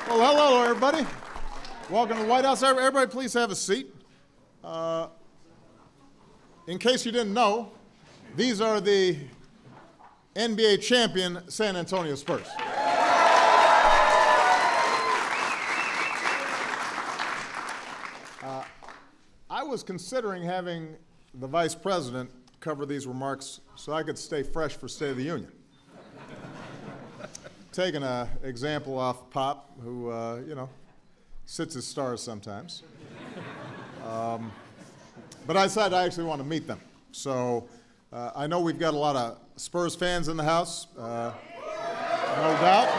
Well, hello, everybody. Welcome to the White House. Everybody, please have a seat. In case you didn't know, these are the NBA champion San Antonio Spurs. I was considering having the vice president cover these remarks so I could stay fresh for State of the Union. Taking an example off Pop, who, sits his stars sometimes. But I decided I actually want to meet them. So I know we've got a lot of Spurs fans in the house, no doubt,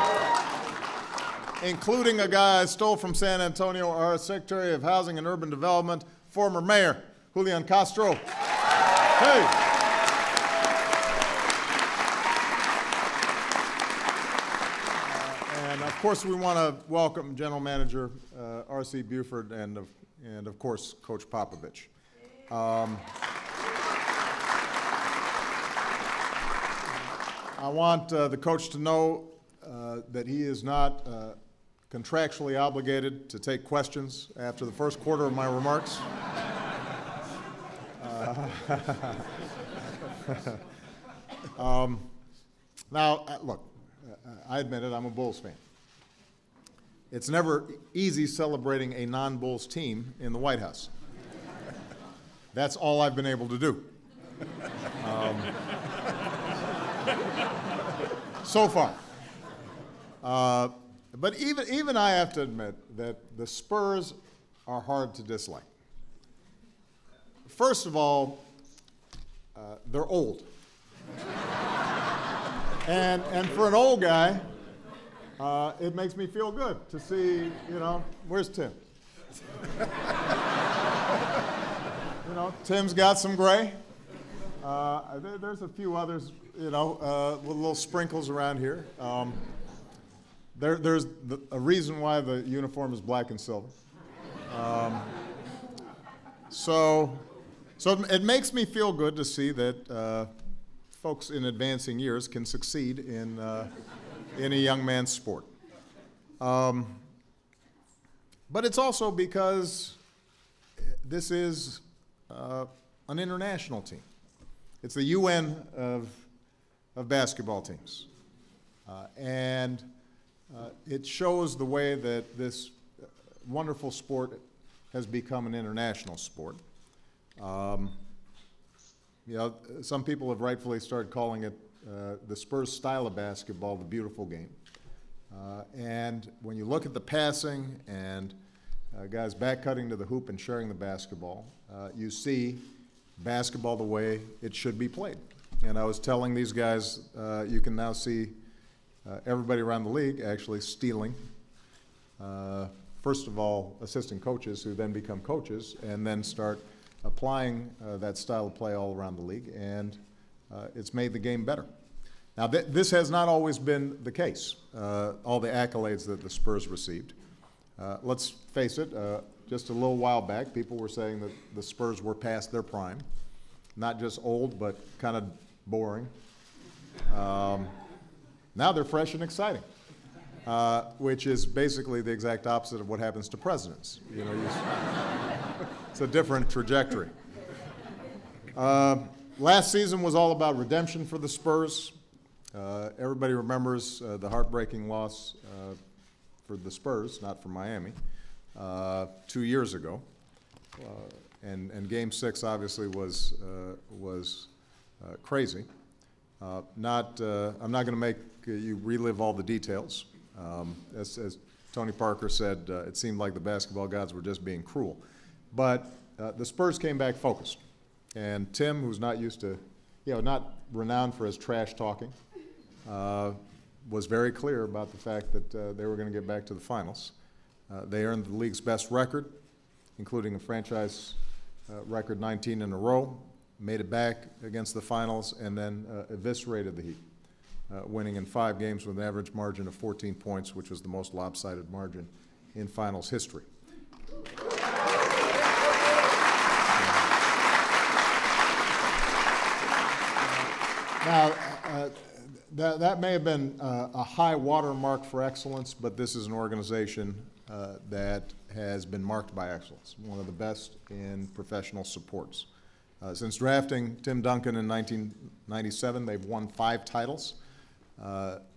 including a guy I stole from San Antonio, our Secretary of Housing and Urban Development, former Mayor Julian Castro. Hey. And of course, we want to welcome General Manager R.C. Buford and of course, Coach Popovich. I want the coach to know that he is not contractually obligated to take questions after the first quarter of my remarks. Now, look, I admit it, I'm a Bulls fan. It's never easy celebrating a non-Bulls team in the White House. That's all I've been able to do. So far. But even I have to admit that the Spurs are hard to dislike. First of all, they're old. And for an old guy, it makes me feel good to see, where's Tim? Tim's got some gray. There's a few others, with little sprinkles around here. There's a reason why the uniform is black and silver. So it makes me feel good to see that folks in advancing years can succeed in a young man's sport. But it's also because this is an international team. It's the UN of basketball teams. And it shows the way that this wonderful sport has become an international sport. Some people have rightfully started calling it the Spurs style of basketball, the beautiful game. And when you look at the passing and guys back cutting to the hoop and sharing the basketball, you see basketball the way it should be played. And I was telling these guys, you can now see everybody around the league actually stealing, first of all, assistant coaches who then become coaches and then start applying that style of play all around the league, and it's made the game better. Now, this has not always been the case, all the accolades that the Spurs received. Let's face it, just a little while back, people were saying that the Spurs were past their prime, not just old, but kind of boring. Now they're fresh and exciting, which is basically the exact opposite of what happens to presidents. It's a different trajectory. Last season was all about redemption for the Spurs. Everybody remembers the heartbreaking loss for the Spurs, not for Miami, 2 years ago. And Game 6 obviously was crazy. I'm not going to make you relive all the details. As Tony Parker said, it seemed like the basketball gods were just being cruel. But the Spurs came back focused. And Tim, who's not used to, not renowned for his trash talking, was very clear about the fact that they were going to get back to the finals. They earned the league's best record, including a franchise record 19 in a row, made it back against the finals, and then eviscerated the Heat, winning in 5 games with an average margin of 14 points, which was the most lopsided margin in finals history. Now, That may have been a high watermark for excellence, but this is an organization that has been marked by excellence, one of the best in professional sports. Since drafting Tim Duncan in 1997, they've won 5 titles.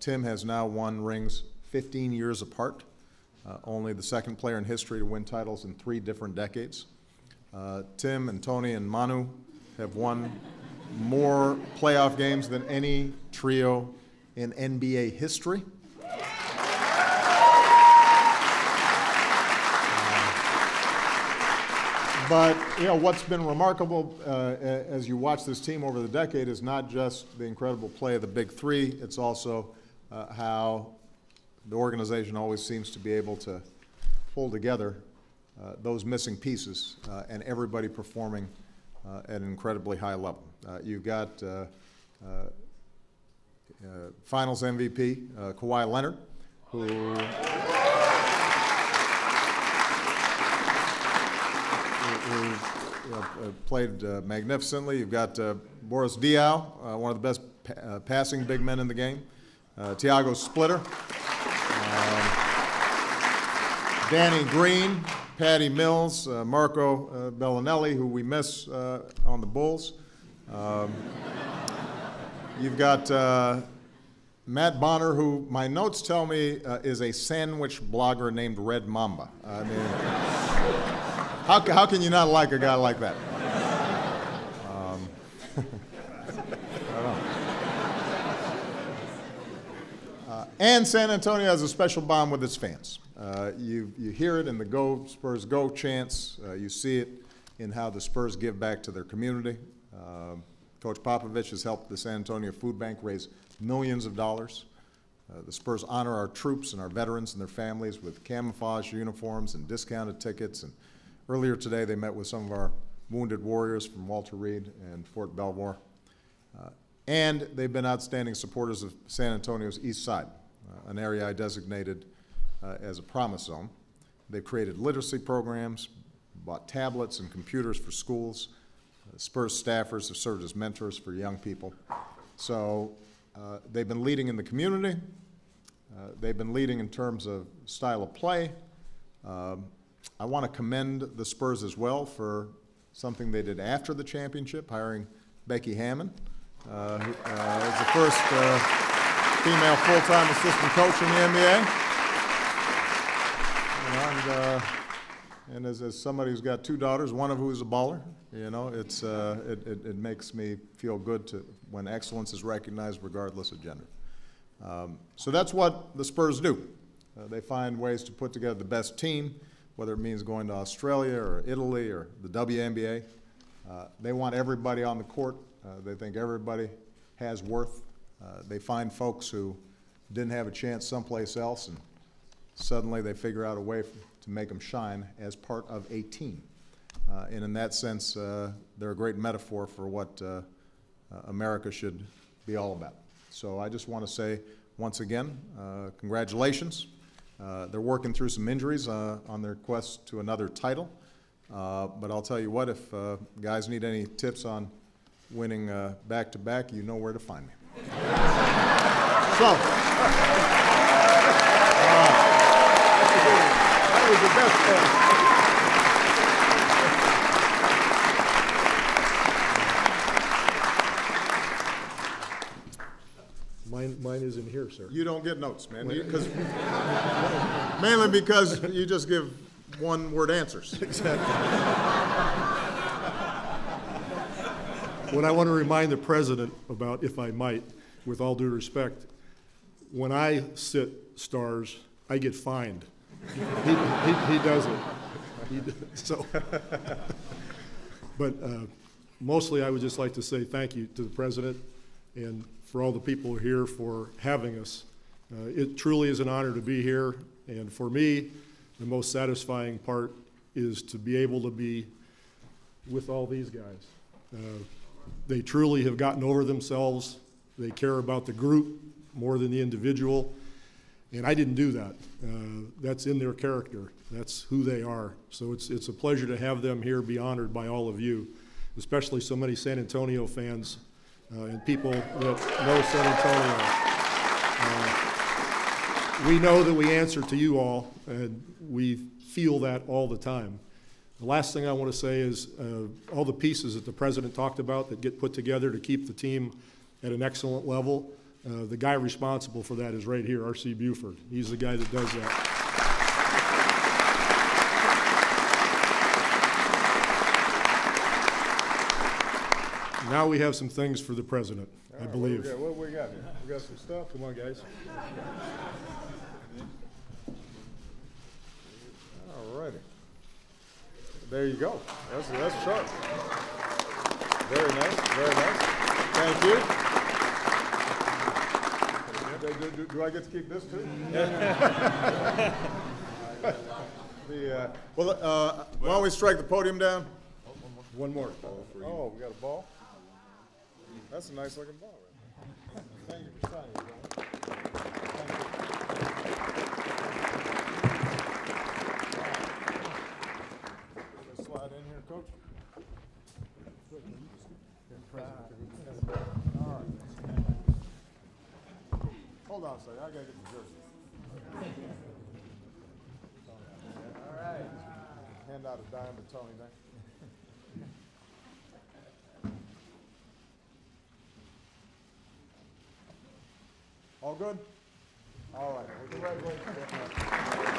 Tim has now won rings 15 years apart, only the second player in history to win titles in 3 different decades. Tim and Tony and Manu have won more playoff games than any trio in NBA history. But you know what's been remarkable as you watch this team over the decade is not just the incredible play of the big 3. It's also how the organization always seems to be able to pull together those missing pieces and everybody performing at an incredibly high level. You've got Finals MVP Kawhi Leonard, who played magnificently. You've got Boris Diaw, one of the best passing big men in the game. Thiago Splitter, Danny Green, Patty Mills, Marco Bellinelli, who we miss on the Bulls. You've got Matt Bonner, who my notes tell me is a sandwich blogger named Red Mamba. I mean, how can you not like a guy like that? I don't know. And San Antonio has a special bond with its fans. You hear it in the Go Spurs Go chants. You see it in how the Spurs give back to their community. Coach Popovich has helped the San Antonio Food Bank raise millions of dollars. The Spurs honor our troops and our veterans and their families with camouflage uniforms and discounted tickets. And earlier today, they met with some of our wounded warriors from Walter Reed and Fort Belvoir. And they've been outstanding supporters of San Antonio's East Side, an area I designated as a promise zone. They've created literacy programs, bought tablets and computers for schools. Spurs staffers have served as mentors for young people. So they've been leading in the community. They've been leading in terms of style of play. I want to commend the Spurs as well for something they did after the championship, hiring Becky Hammon, who is the first female full-time assistant coach in the NBA. And as somebody who's got 2 daughters, one of who is a baller, you know, it makes me feel good when excellence is recognized regardless of gender. So that's what the Spurs do. They find ways to put together the best team, whether it means going to Australia or Italy or the WNBA. They want everybody on the court. They think everybody has worth. They find folks who didn't have a chance someplace else, and suddenly they figure out a way to make them shine as part of a team. And in that sense, they're a great metaphor for what America should be all about. So I just want to say, once again, congratulations. They're working through some injuries on their quest to another title. But I'll tell you what, if guys need any tips on winning back-to-back, you know where to find me. So. That was the best Mine isn't here, sir. You don't get notes, man. Mainly because you just give one-word answers. Exactly. What I want to remind the president about, if I might, with all due respect, when I sit stars, I get fined. He doesn't. So, but mostly I would just like to say thank you to the president and for all the people here for having us. It truly is an honor to be here, and for me, the most satisfying part is to be able to be with all these guys. They truly have gotten over themselves. They care about the group more than the individual, and I didn't do that. That's in their character. That's who they are. So it's a pleasure to have them here, be honored by all of you, especially so many San Antonio fans and people that know San Antonio. we know that we answer to you all, and we feel that all the time. The last thing I want to say is all the pieces that the president talked about that get put together to keep the team at an excellent level, the guy responsible for that is right here, R.C. Buford. He's the guy that does that. Now we have some things for the president, I believe. What we got here? We got some stuff? Come on, guys. All righty. There you go. That's sharp. Very nice, very nice. Thank you. Do I get to keep this too? Why don't we strike the podium down? One more. Oh, we got a ball? That's a nice looking ball right there. Thank you for signing it, John. Let's slide in here, Coach. All right. Hold on a second. I gotta get the jersey. All right. Hand out a dime to Tony there. All good? All right. Well, congratulations.